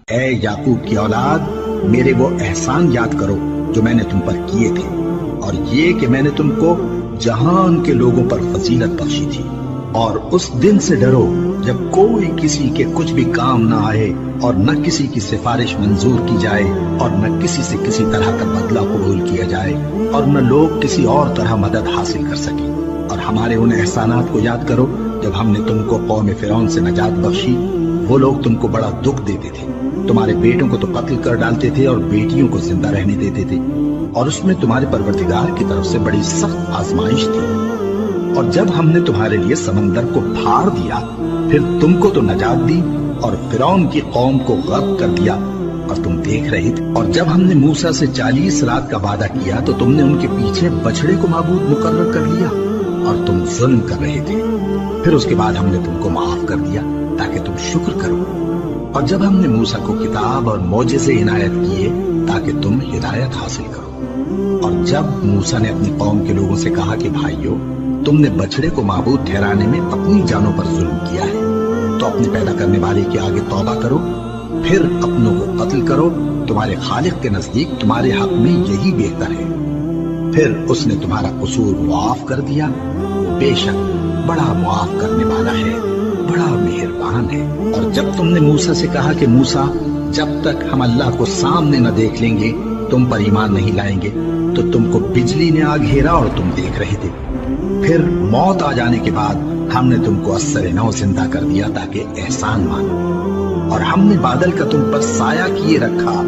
اے یعقوب کی اولاد، میرے وہ احسان یاد کرو جو میں نے تم پر کیے تھے، اور یہ کہ میں نے تم کو جہان کے لوگوں پر فضیلت بخشی تھی۔ اور اس دن سے ڈرو جب کوئی کسی کے کچھ بھی کام نہ آئے، اور نہ کسی کی سفارش منظور کی جائے، اور نہ کسی سے کسی طرح کا بدلہ قبول کیا جائے، اور نہ لوگ کسی اور طرح مدد حاصل کر سکیں۔ اور ہمارے ان احسانات کو یاد کرو جب ہم نے تم کو قوم فرعون سے نجات بخشی۔ وہ لوگ تم کو بڑا دکھ دیتے تھے، تمہارے بیٹوں کو تو قتل کر ڈالتے تھے اور بیٹیوں کو زندہ رہنے دیتے تھے، اور اس میں تمہارے پروردگار کی طرف سے بڑی سخت آزمائش تھی۔ اور جب ہم نے تمہارے لیے سمندر کو پھاڑ دیا، پھر تم کو تو نجات دی اور فرعون کی قوم کو غرق کر دیا، اور تم دیکھ رہے تھے۔ اور جب ہم نے موسیٰ سے 40 رات کا وعدہ کیا تو تم نے ان کے پیچھے بچڑے کو معبود مقرر کر لیا، اور تم ظلم کر رہے تھے۔ پھر اس کے بعد ہم نے تم کو معاف کر دیا تاکہ تم شکر کرو۔ اور جب ہم نے موسیٰ کو کتاب اور معجزے عنایت کیے تاکہ تم ہدایت حاصل کرو۔ اور جب موسیٰ نے اپنی قوم کے لوگوں سے کہا کہ بھائیو، تم نے بچڑے کو معبود ٹھہرانے میں اپنی جانوں پر ظلم کیا ہے، تو اپنے پیدا کرنے والے کے آگے توبہ کرو، پھر اپنوں کو قتل کرو، تمہارے خالق کے نزدیک تمہارے حق میں یہی بہتر ہے۔ پھر اس نے تمہارا قصور معاف کر دیا، بے شک بڑا معاف کرنے والا ہے، بڑا مہربان ہے۔ اور جب تم نے موسیٰ سے کہا کہ موسیٰ، جب تک ہم اللہ کو سامنے نہ دیکھ لیں گے تم پر ایمان نہیں لائیں گے، تو تم کو بجلی نے آ گھیرا اور تم دیکھ رہے تھے۔ پھر موت آ جانے کے بعد ہم نے تم کو اثر نو زندہ کر دیا تاکہ احسان مانو۔ اور ہم نے بادل کا تم پر سایہ کیے رکھا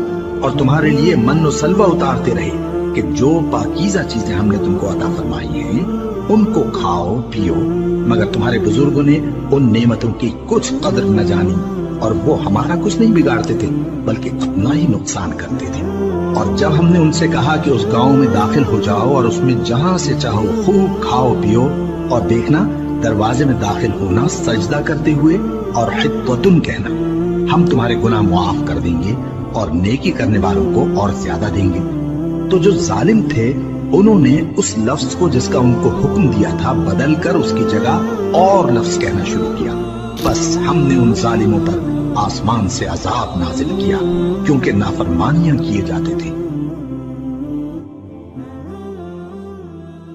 اور تمہارے لیے من و سلوہ اتارتے رہے کہ جو پاکیزہ چیزیں ہم نے تم کو عطا فرمائی ہیں ان کو کھاؤ پیو، مگر تمہارے بزرگوں نے ان نعمتوں کی کچھ قدر نہ جانی، اور وہ ہمارا کچھ نہیں بگاڑتے تھے بلکہ اپنا ہی نقصان کرتے تھے۔ اور جب ہم نے ان سے کہا کہ اس گاؤں میں داخل ہو جاؤ اور اس میں جہاں سے چاہو خوب کھاؤ پیو، اور دیکھنا دروازے میں داخل ہونا سجدہ کرتے ہوئے اور حطۃ کہنا، ہم تمہارے گناہ معاف کر دیں گے اور نیکی کرنے والوں کو اور زیادہ دیں گے۔ تو جو ظالم تھے انہوں نے اس لفظ کو جس کا ان کو حکم دیا تھا بدل کر اس کی جگہ اور لفظ کہنا شروع کیا۔ بس ہم نے ان ظالموں پر آسمان سے عذاب نازل کیا کیونکہ نافرمانیاں کیے جاتے تھے۔